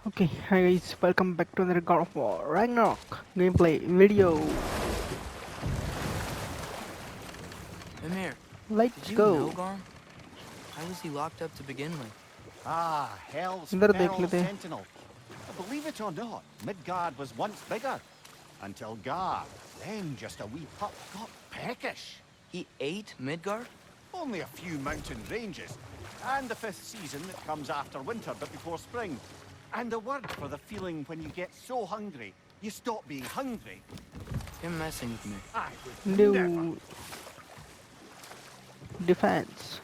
Okay, hi guys, welcome back to another God of War Ragnarok gameplay video. Emir, did Let's you know go. Garm? How was he locked up to begin with? Ah, Hell's इधर देख Feral लेते हैं. Sentinel. Believe it or not, Midgard was once bigger. Until Gar, then just a wee pup, got peckish. He ate Midgard? Only a few mountain ranges. And the fifth season that comes after winter but before spring. And the word for the feeling when you get so hungry, you stop being hungry. You're messing with me. I would never. New defense.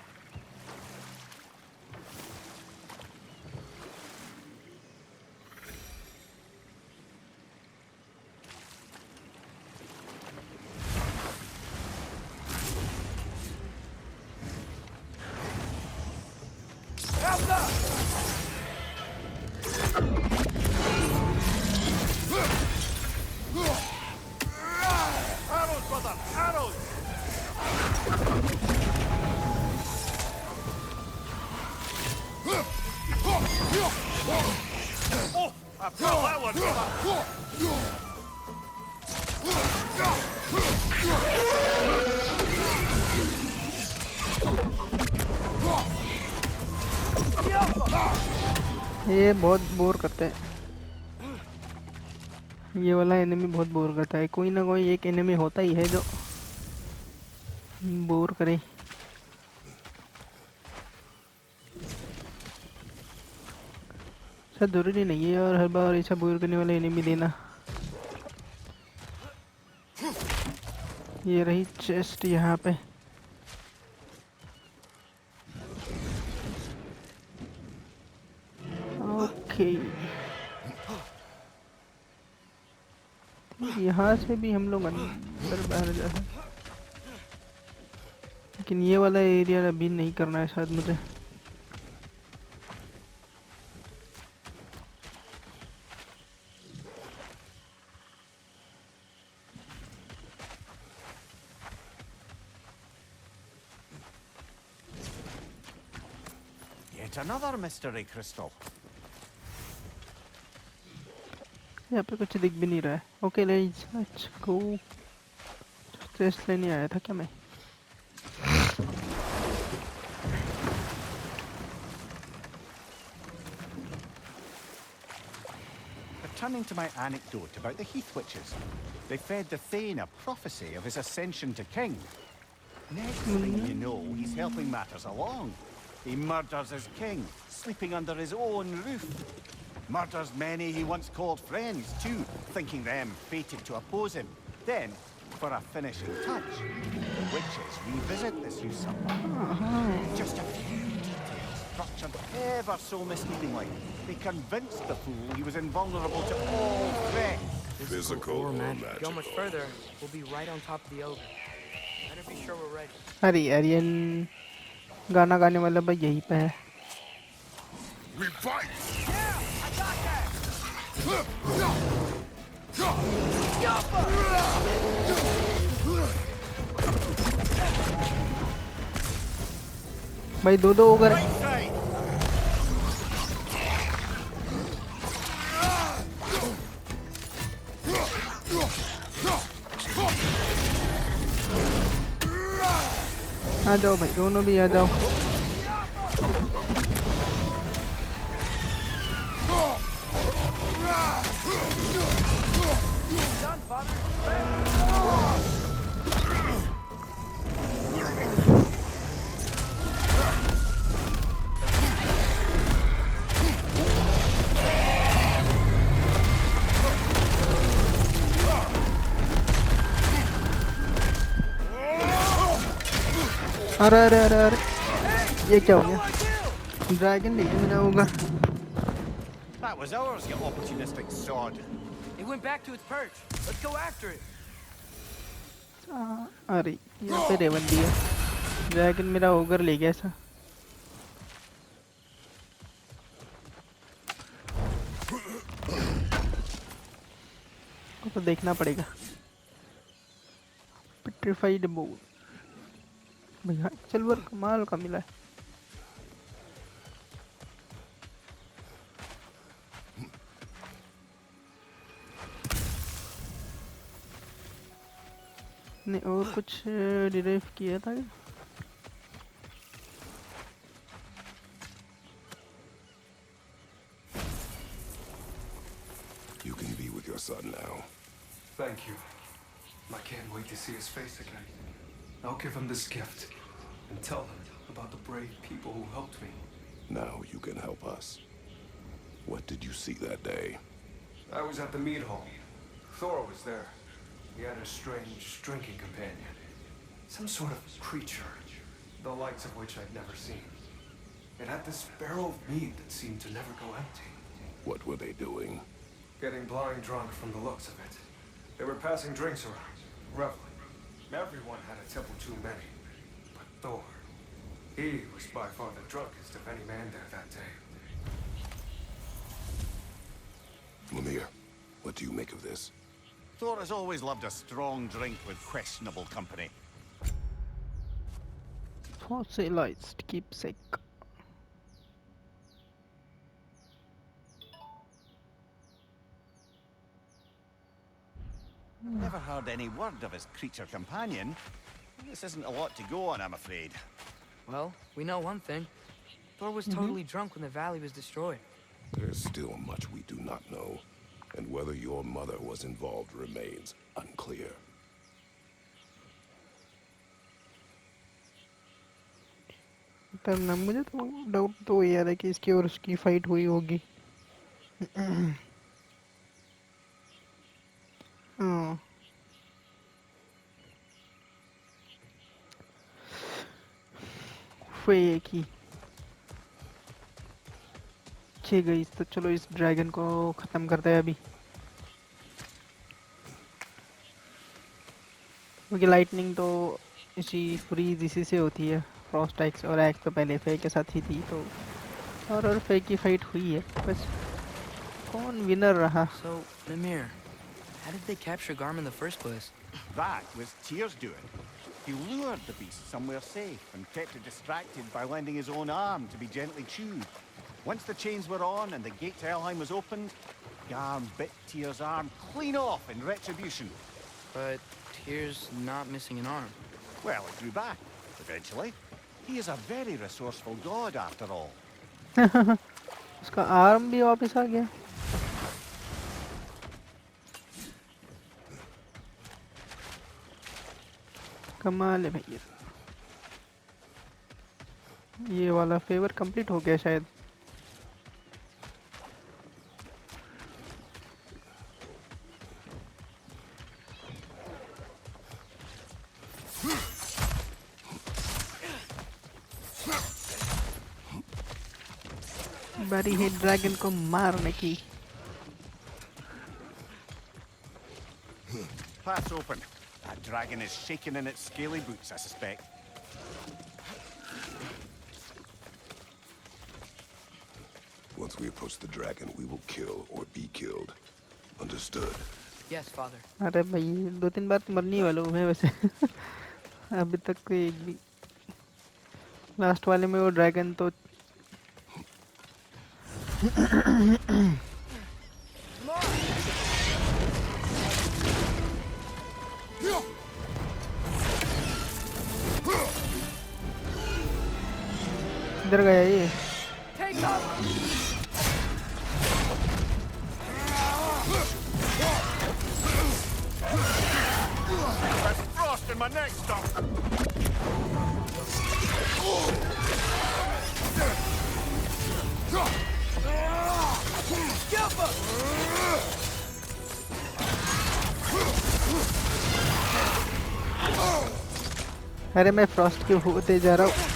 Arrows, brother, arrows! Oh, I felt that one, brother. ये बहुत bore करते हैं. ये वाला enemy बहुत bore करता है. कोई ना कोई एक एनिमी होता ही है जो बोर करे. ऐसा जरूरी नहीं है और हर बार ऐसा बोर करने वाला एनिमी देना. ये रही चेस्ट यहाँ पे. ओके, यहाँ से भी हम लोग अंदर बाहर जा सकते, लेकिन ये वाला एरिया अभी नहीं करना है शायद मुझे. Yet another mystery crystal. यहाँ पे कुछ दिख भी नहीं रहा है. Okay let's go. टेस्ट लेने आया था क्या मैं? Returning to my anecdote about the Heath Witches, they fed the Thane a prophecy of his ascension to king. Next thing you know, he's helping matters along. He murders his king, sleeping under his own roof. Murders many he once called friends, too, thinking them fated to oppose him. Then, for a finishing touch, the witches revisit this usurper. Just a few details, structured ever so misleadingly. They convinced the fool he was invulnerable to all threats. Physical or magic. Go much further, we'll be right on top of the ogre. Better be sure we're ready. अरे Ariane गाना गाने वाला भाई यहीं पे है. We fight! भाई दो ओवर. आ जाओ भाई, दोनों भी आ जाओ. अरे अरे अरे अरे, ये क्या हो गया? ड्रैगन नहीं है मेरा होगा. That was ours, you opportunistic sod. It went back to its perch. Let's go after it. अरे यहाँ पे रेवन दिया. ड्रैगन मेरा ओगर ले गया ऐसा. तो देखना पड़ेगा. पेट्रिफाइड बोन भैया, सिल्वर कमाल का मिला है. ने और कुछ डिराइव किया था क्या? You can be with your son now. Thank you. I can't wait to see his face again. I'll give him this gift and tell him about the brave people who helped me. Now you can help us. What did you see that day? I was at the mead hall. Thor was there. He had a strange drinking companion. Some sort of creature, the likes of which I'd never seen. It had this barrel of mead that seemed to never go empty. What were they doing? Getting blind drunk from the looks of it. They were passing drinks around, reveling. Everyone had a tipple too many. But Thor, he was by far the drunkest of any man there that day. Mimir, what do you make of this? Thor has always loved a strong drink with questionable company. Fossilized keepsake. Never heard any word of his creature companion. This isn't a lot to go on, I'm afraid. Well, we know one thing. Thor was totally drunk when the valley was destroyed. There's still much we do not know, and whether your mother was involved remains unclear. तब ना मुझे तो doubt तो ये आ रहा है कि इसकी और उसकी फाइट हुई होगी। हाँ फ़े की ठीक है, तो चलो इस ड्रैगन को ख़त्म करते हैं अभी, क्योंकि लाइटनिंग तो इसी फ्रीज इसी से होती है। फ्रॉस्ट एक्स और एक्स तो पहले फे के साथ ही थी, तो और फे की फाइट हुई है, बस कौन विनर रहा। So, Mimir, how did they capture Garm in the first place? That was Tyr's doing. He lured the beast somewhere safe and kept it distracted by lending his own arm to be gently chewed. Once the chains were on and the gate to Helheim was opened, Garm bit Tyr's arm clean off in retribution. But Tyr's not missing an arm. Well, it grew back, eventually. He is a very resourceful god, after all. उसका arm भी वापस आ गया। कमाल है भैया, ये वाला favour complete हो गया शायद। बारी है ड्रैगन को मारने की। Pass open. That dragon is shaking in its scaly boots, I suspect. Once we approach the dragon, we will kill or be killed. Understood? Yes, father. अरे भाई 2-3 बार तो मरने वाला हूँ मैं वैसे। अभी तक कोई एक भी लास्ट वाले में वो ड्रैगन तो इधर गया ये। There's frost in my neck, stop! अरे मैं फ्रॉस्ट के होते जा रहा हूँ।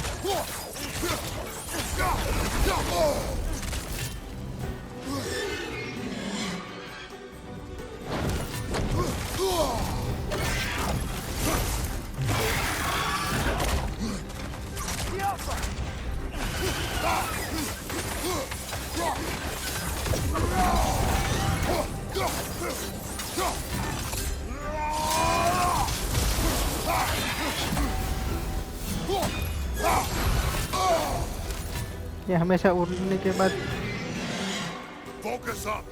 ये हमेशा उड़ने के बाद Focus up!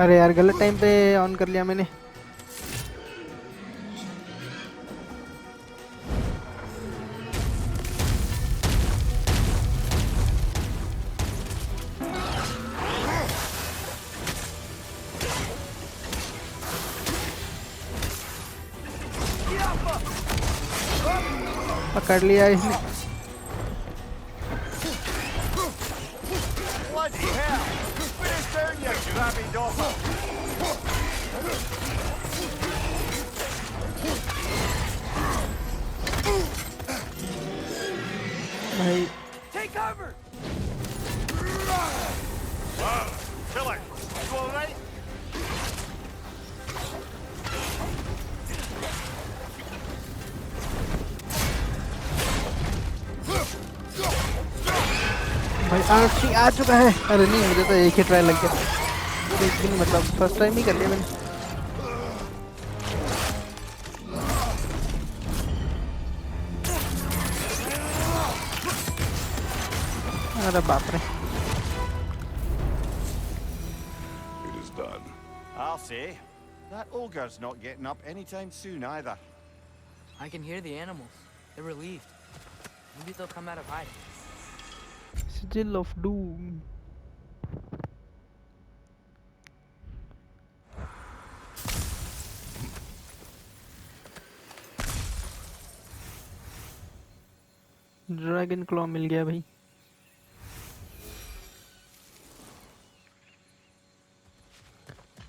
अरे यार गलत टाइम पे ऑन कर लिया मैंने। पकड़ लिया इसने। Bloody hell! Put us down, you grabby dopper! भाई Take cover! Killer, you alright? भाई आर्ची आ चुका है। अरे नहीं, मुझे तो एक ही ट्राई लग गया। लेकिन मतलब फर्स्ट टाइम ही कर लिया मैंने। अरे बाप रे। It is done. I'll say. That ogre's not getting up anytime soon either. I can hear the animals. They're relieved. Maybe they'll come out of hiding. Sigil of Doom। Dragon claw मिल गया भाई।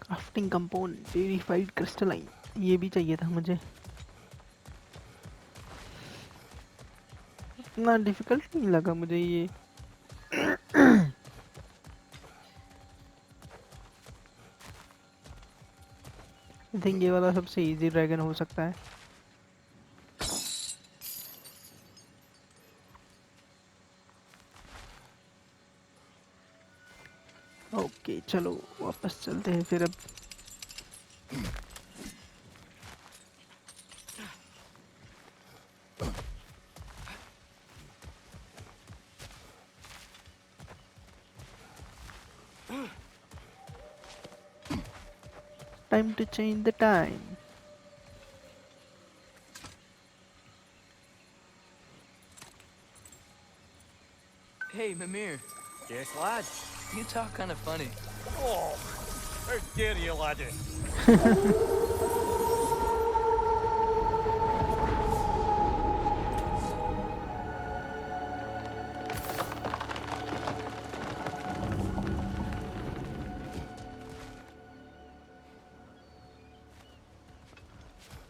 Crafting compound verified crystalline, ये भी चाहिए था मुझे। इतना difficult नहीं लगा मुझे ये। आई थिंक ये वाला सबसे इजी ड्रैगन हो सकता है। ओके चलो वापस चलते हैं फिर अब। Time to change the time. Hey, Mimir. Yes, lad? You talk kind of funny. Oh, how dare you, laddie?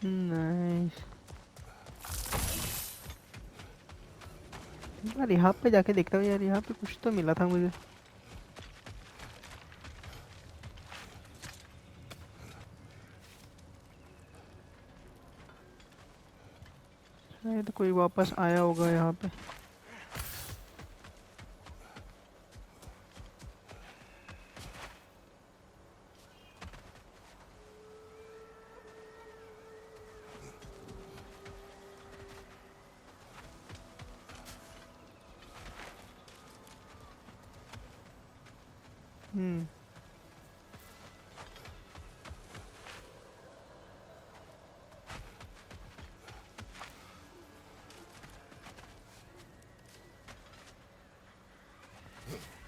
Nice. यार यहाँ पे जाके देखता हूँ यार, यहाँ पे कुछ तो मिला था मुझे। शायद कोई वापस आया होगा यहाँ पे।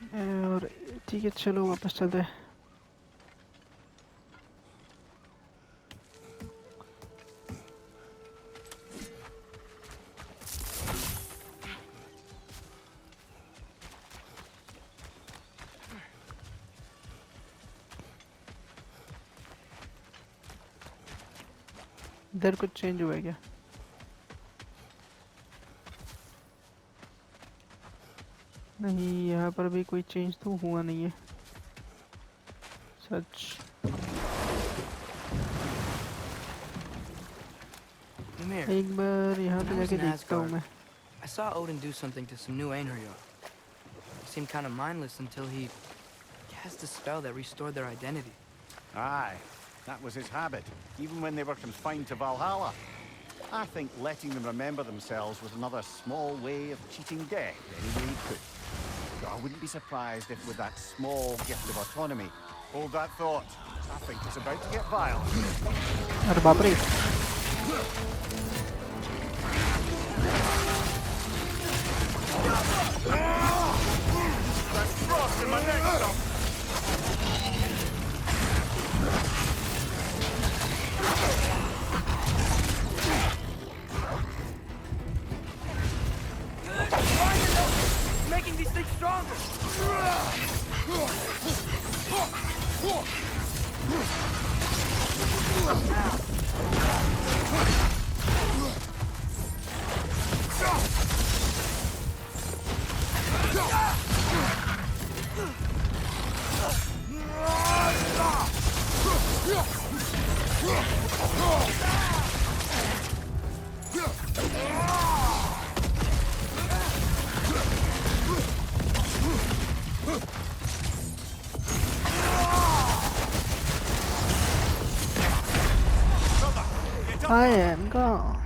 और ठीक है चलो वापस चलते हैं। इधर कुछ चेंज हुआ है क्या? नहीं, यहाँ पर भी कोई चेंज तो हुआ नहीं है सच। Mimir, एक बार यहाँ पे when I was जाके in देखता हूँ Asgard, मैं। I saw Odin do something to some new Einherjar. He seemed kind of mindless until he cast a spell that restored their identity. Aye, that was his habit, even when they were confined to Valhalla. I think letting them remember themselves was another small way of cheating death any way he could. I wouldn't be surprised if with that small gift of autonomy, Hold that thought. I think it's about to get violent. अरे बाप रे That's frost in my neck. Making these things stronger! I am gone.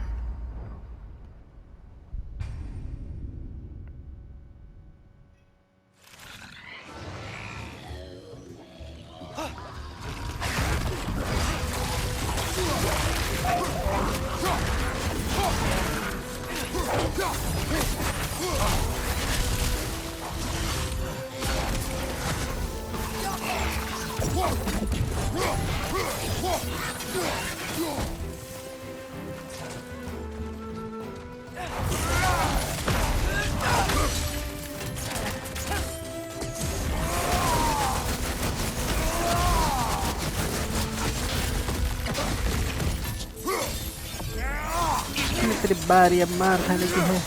तेरी बारी अब मार खाने की है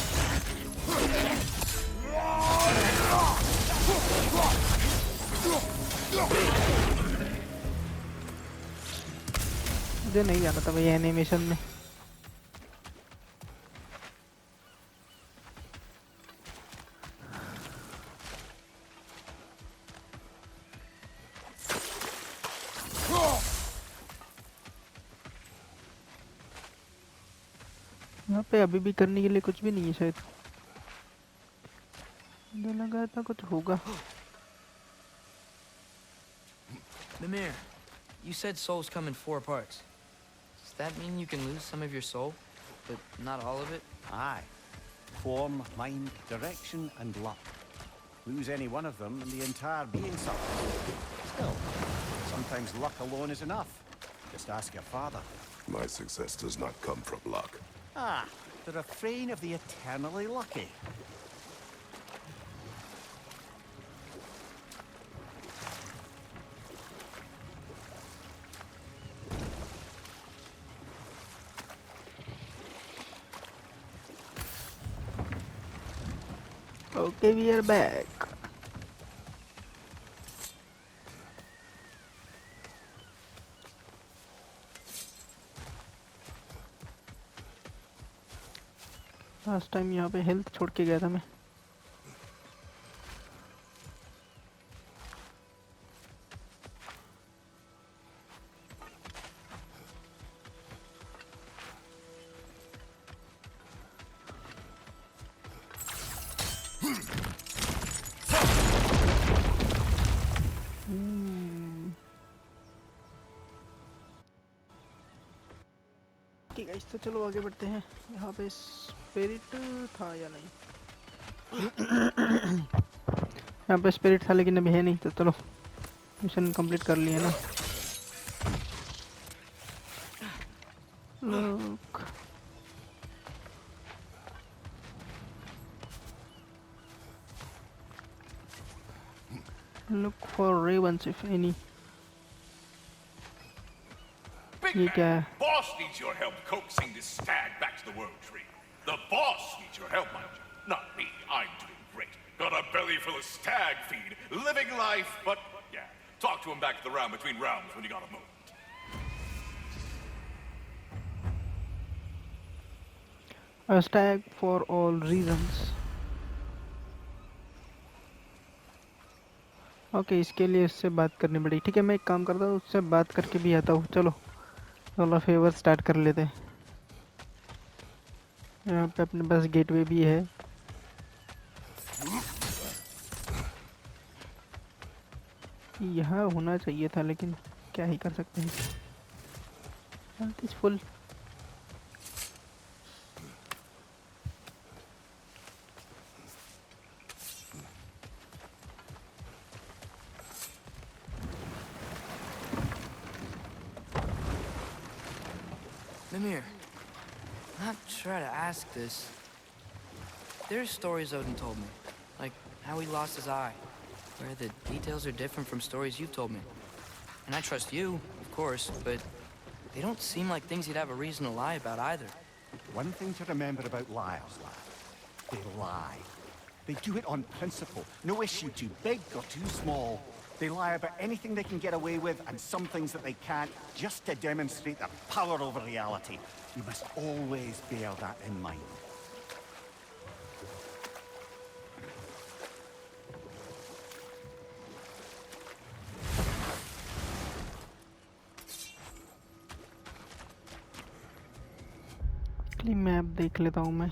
मुझे नहीं जाना था भाई एनिमेशन में यहाँ पे अभी भी करने के लिए कुछ भी नहीं है शायद मुझे लगा था कुछ होगा Mimir, you said souls come in 4 parts. Does that mean you can lose some of your soul, but not all of it? Aye. Form, mind, direction, and luck. Lose any one of them and the entire being suffers. Still, sometimes luck alone is enough. Just ask your father. My success does not come from luck. Ah, the refrain of the eternally lucky. Okay, we are back. Last time यहाँ पे health छोड़ के गया था मैं ठीक है तो चलो आगे बढ़ते हैं यहाँ पे स्पिरिट था या नहीं यहाँ पे स्पिरिट था लेकिन अभी है नहीं तो चलो मिशन कंप्लीट कर लिए ना look for ravens if any ये क्या है Boss needs your help coaxing this stag back to the world tree. The boss needs your help, mind you. Not me. I'm doing great. Got a belly full of stag feed. Living life, but yeah. Talk to him back to the round between rounds when you got a moment. A stag for all reasons. Okay इसके लिए उससे बात करनी पड़ी ठीक है मैं एक काम करता हूँ उससे बात करके भी आता हूँ चलो चलो फेवर स्टार्ट कर लेते हैं यहाँ पे अपने पास गेटवे भी है यहाँ होना चाहिए था, लेकिन क्या ही कर सकते हैं। Health is full. Mimir, not sure to ask this. There's stories Odin told me, like how he lost his eye, where the details are different from stories you've told me. And I trust you, of course, but they don't seem like things you'd have a reason to lie about either. One thing to remember about liars, lad. They lie. They do it on principle. No issue too big or too small. They lie about anything they can get away with and some things that they can't, just to demonstrate their power over reality. You must always bear that in mind. Map देख लेता हूँ मैं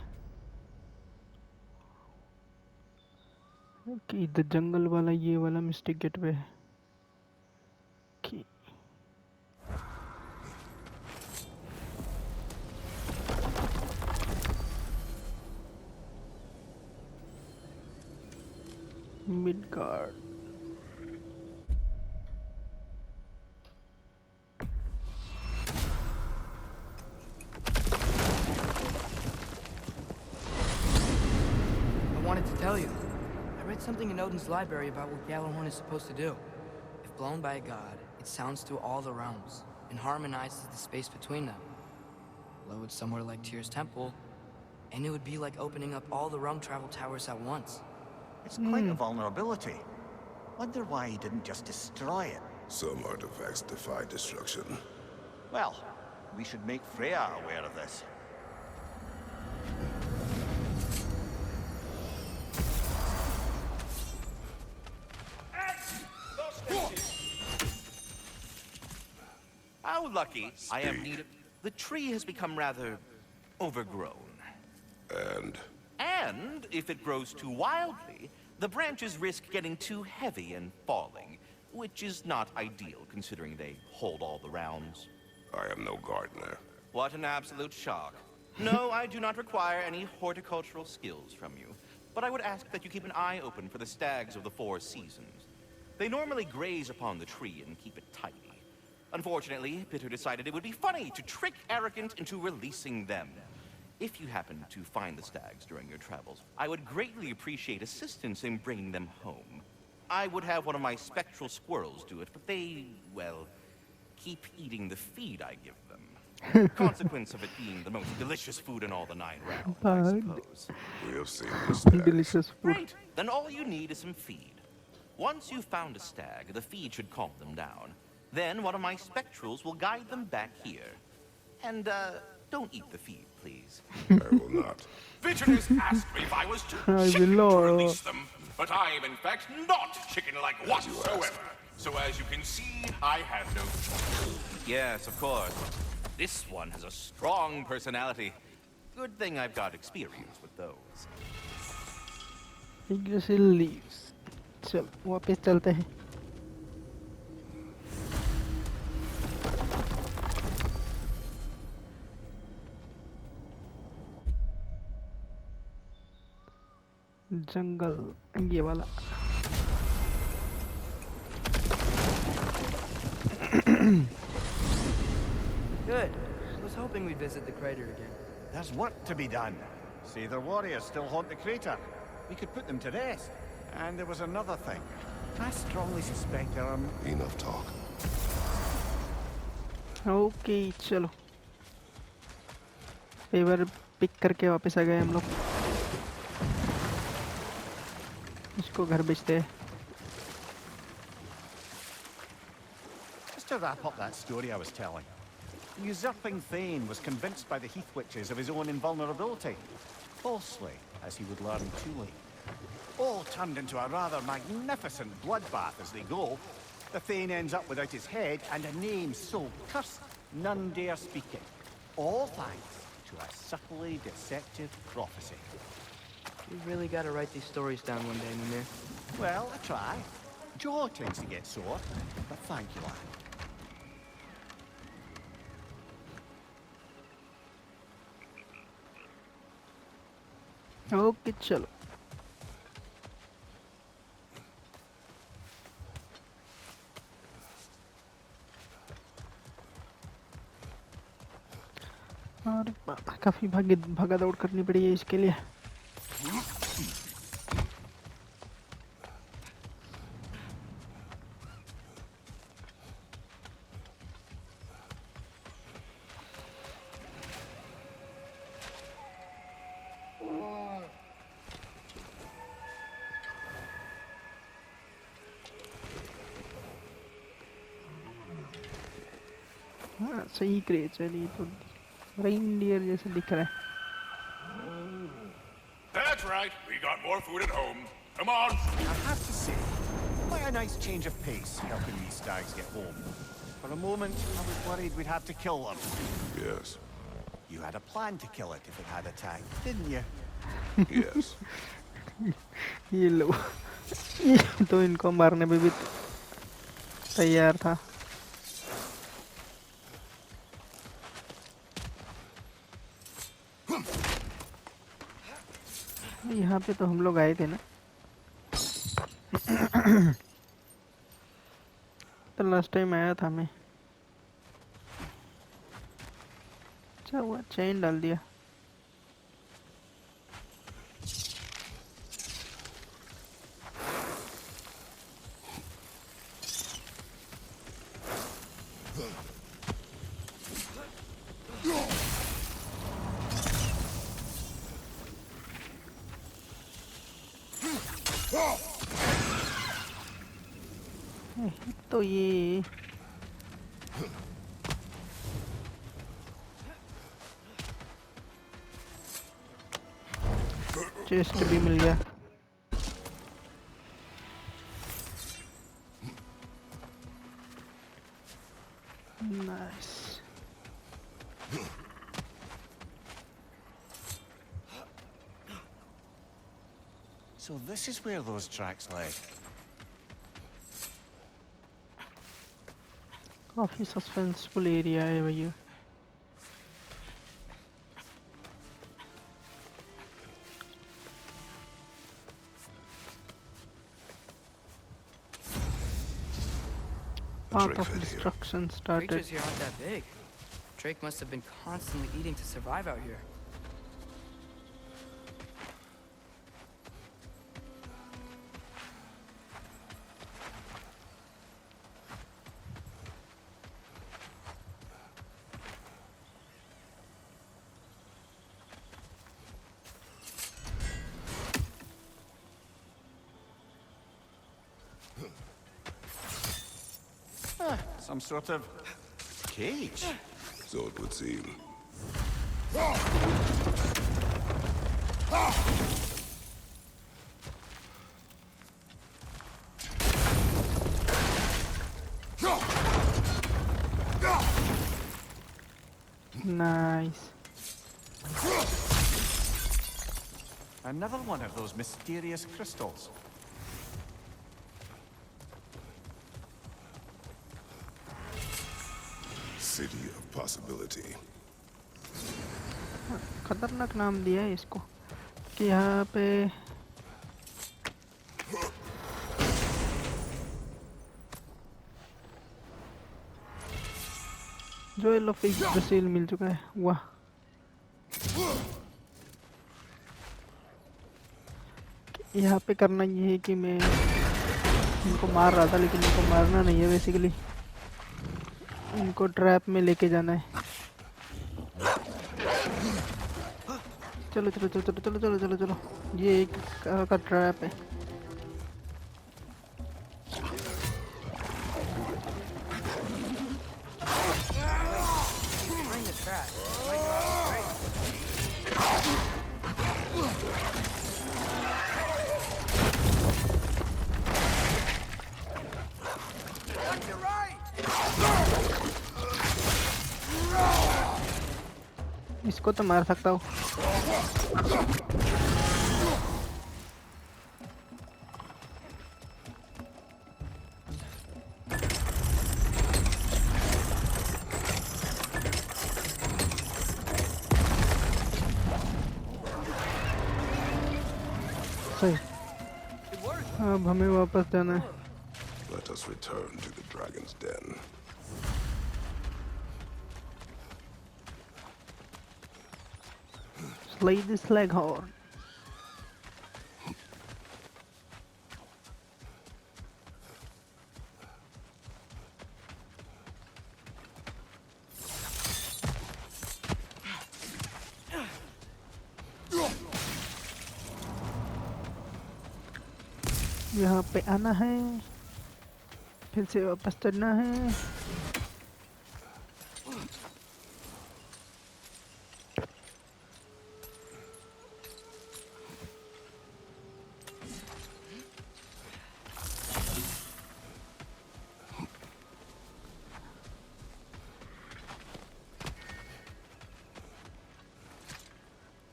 कि इधर जंगल वाला ये वाला mistake gateway है कि Midgard. I wanted to tell you. I read something in Odin's library about what Gjallarhorn is supposed to do. If blown by a god, it sounds through all the realms and harmonizes the space between them. Blow it somewhere like Tyr's temple, and it would be like opening up all the realm travel towers at once. It's quite a vulnerability. Wonder why he didn't just destroy it. Some artifacts defy destruction. Well, we should make Freya aware of this. How lucky I am needed. The tree has become rather overgrown. And if it grows too wildly, the branches risk getting too heavy and falling, which is not ideal considering they hold all the realms. I am no gardener. What an absolute shock. No, I do not require any horticultural skills from you, but I would ask that you keep an eye open for the stags of the four seasons. They normally graze upon the tree and keep it tidy. Unfortunately, Bitter decided it would be funny to trick Arrogant into releasing them. If you happen to find the stags during your travels, I would greatly appreciate assistance in bringing them home. I would have one of my spectral squirrels do it, but they, well, keep eating the feed I give them. Consequence of it being the most delicious food in all the 9 realms, I suppose. We have seen the stags. Delicious food. Great! Then all you need is some feed. Once you've found a stag, the feed should calm them down. Then one of my spectrals will guide them back here. And, don't eat the feed, please. I will not. Visitors asked me if I was too I chicken will to not. release them, but I am in fact not chicken-like whatsoever. So as you can see, I have no choice. Yes, of course. This one has a strong personality. Good thing I've got experience with those. Yggdrasil leaves। चल वापस चलते हैं। जंगल ये वाला। Good. I was hoping we'd visit the crater again. There's work to be done. See, their warriors still haunt the crater. We could put them to rest. And there was another thing. I strongly suspect there are... Enough talk. Okay चलो favour pick करके वापस आ गए हम लोग। इसको घर भेजते हैं। Just to wrap up that story I was telling. The usurping Thane was convinced by the Heath Witches of his own invulnerability. Falsely, as he would learn too late. All turned into a rather magnificent bloodbath as they go. The Thane ends up without his head and a name so cursed none dare speak it. All thanks to a subtly deceptive prophecy. We really gotta write these stories down one day, Mimir. Well, I try. Jaw tends to get sore, but thank you, lad. Okay चलो। और काफी भागा दौड़ करनी पड़ी है इसके लिए। हाँ सही क्रिएचर, ये तो रेनडियर जैसे दिख रहा है। That's right. We got more food at home. Come on. I have to say, quite a nice change of pace helping these stags get home. For a moment, I was worried we'd have to kill them. Yes. You had a plan to kill it if it had attacked, didn't you? Yes. ये लो, ये तो इनको मारने पे भी तैयार था। यहाँ पे तो हम लोग आए थे ना। तो लास्ट टाइम आया था मैं। अच्छा हुआ चेन डाल दिया। तो ये चेस्ट भी मिल गया। Nice. So this is where those tracks led. काफी सस्पेंसफुल एरिया है भैया। Path of destruction started. Creatures here aren't that big. Drake must have been constantly eating to survive out here. Some sort of cage. So it would seem. Nice. Another one of those mysterious crystals. City of possibility. खतरनाक नाम दिया है इसको कि यहाँ पे जो yellow fish Brazil मिल चुका है। वाह, यहाँ पे करना ये है कि मैं इनको मार रहा था लेकिन इनको मारना नहीं है, बेसिकली इनको ट्रैप में लेके जाना है। चलो चलो चलो चलो चलो चलो चलो चलो, ये एक का ट्रैप है। Find the trap. Might be great. Watch your right. इसको तो मार सकता हूँ। अब हमें वापस जाना है. Let us return to the dragon's den. Slay this leghorn. यहाँ पे आना है, फिर से वापस चढ़ना है.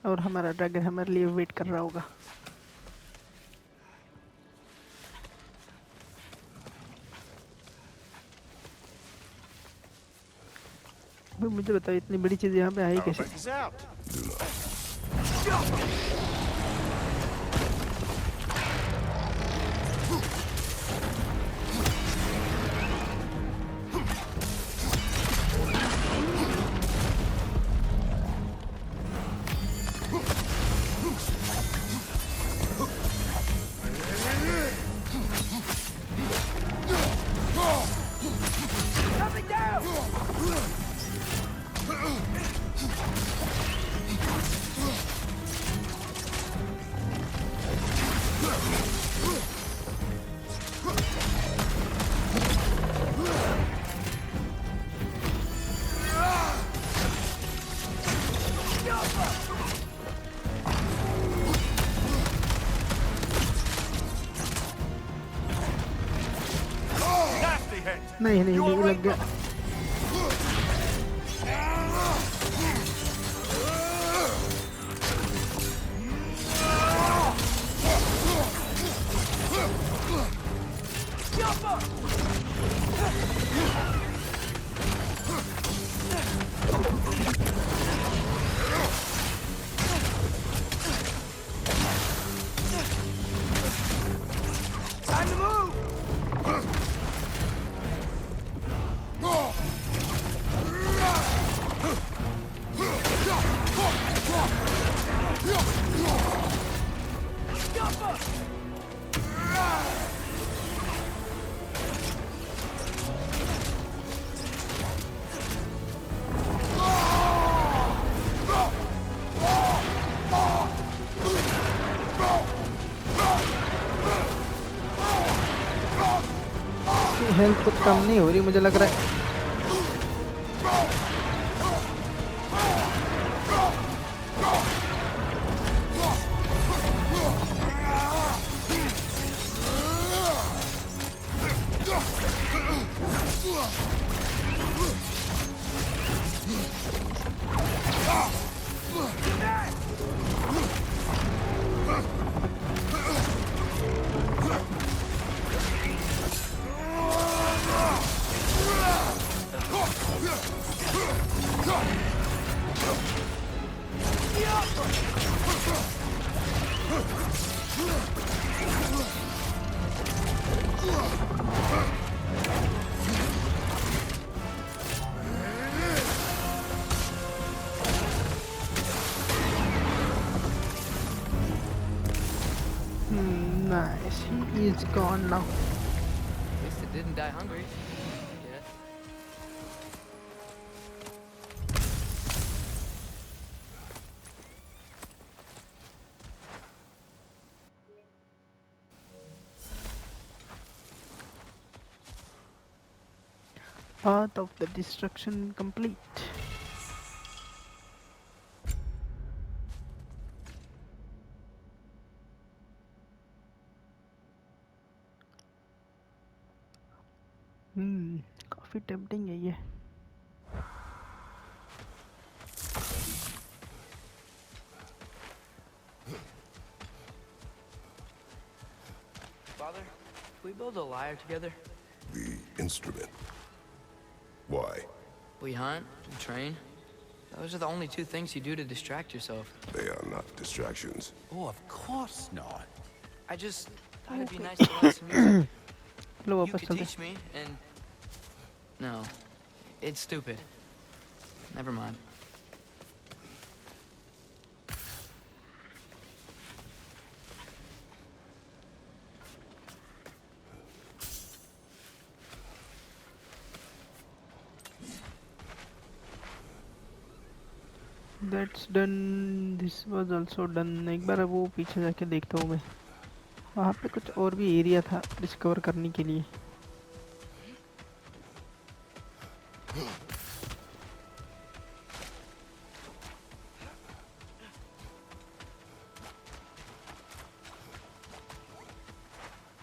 और हमारा ड्रैगन हमारे लिए वेट कर रहा होगा. मुझे बताओ इतनी बड़ी चीज यहाँ पे आई कैसे? नहीं नहीं नहीं लग गया. हेल्थ कुछ कम नहीं हो रही मुझे लग रहा है. Nice, he is gone now. At least it didn't die hungry. Yet. Path of the destruction complete. काफी टेम्पटिंग है ये. Father, we build a lyre together? The instrument. Why? We hunt and train. Those are the only two things you do to distract yourself. They are not distractions. Oh, of course not. Thought it'd be nice to learn some music. चलो You वापस could चलते teach me, and no, it's stupid. Never mind. That's done, this was also done. एक बार वो पीछे जाके देखता हूँ मैं, वहाँ पे कुछ और भी एरिया था डिस्कवर करने के लिए।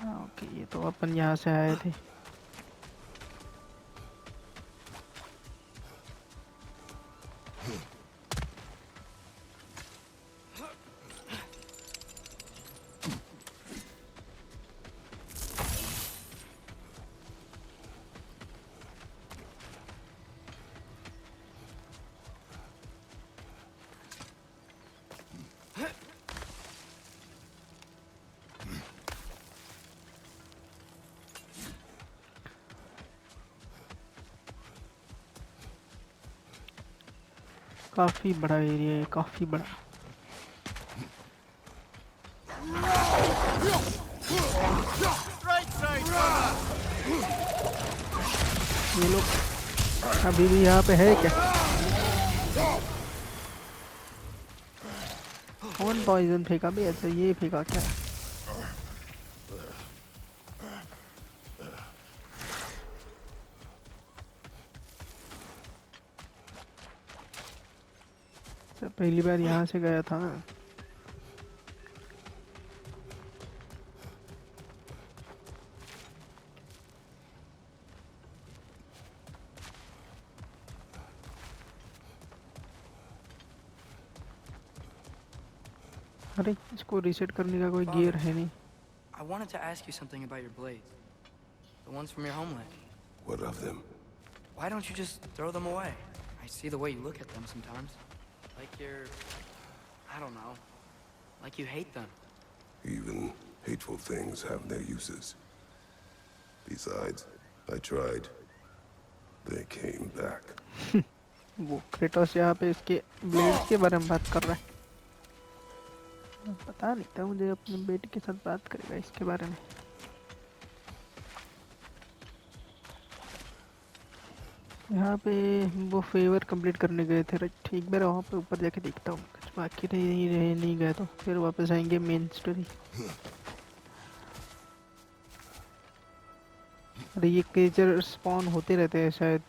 ओके, ये तो अपन यहाँ से आए थे। काफी बड़ा एरिया है, काफी बड़ा। ये लोग अभी भी यहाँ पे है क्या? कौन पॉइजन फेंका भी ऐसे? ये फेंका क्या? पहली बार यहाँ से गया था। अरे इसको रीसेट करने का कोई गियर है नहीं। I wanted to ask you something about your blades. The ones from your homeland. What of them? Why don't you just throw them away? I see the way you look at them sometimes. Like you're... I don't know. Like you hate them. Even hateful things have their uses. Besides, I tried. They came back. वो Kratos यहाँ पे इसके blades के बारे में बात कर रहा है। पता नहीं था मुझे, अपने बेटे के साथ बात करेगा इसके बारे में। यहाँ पे वो फेवर कंप्लीट करने गए थे, राइट? एक बार वहाँ पे ऊपर जाके देखता हूँ, कुछ बाकी नहीं गए तो फिर वापस आएंगे मेन स्टोरी। अरे ये क्रिएचर स्पॉन होते रहते हैं शायद।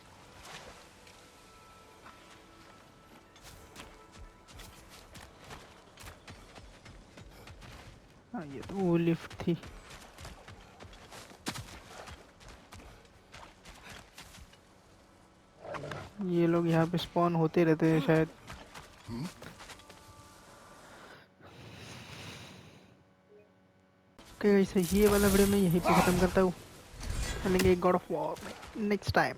हाँ, ये तो वो लिफ्ट थी। ये लोग यहाँ पे स्पॉन होते रहते हैं शायद। ओके, ये वाला वीडियो मैं यहीं पे खत्म करता हूँ। मिलेंगे गॉड ऑफ वॉर में नेक्स्ट टाइम।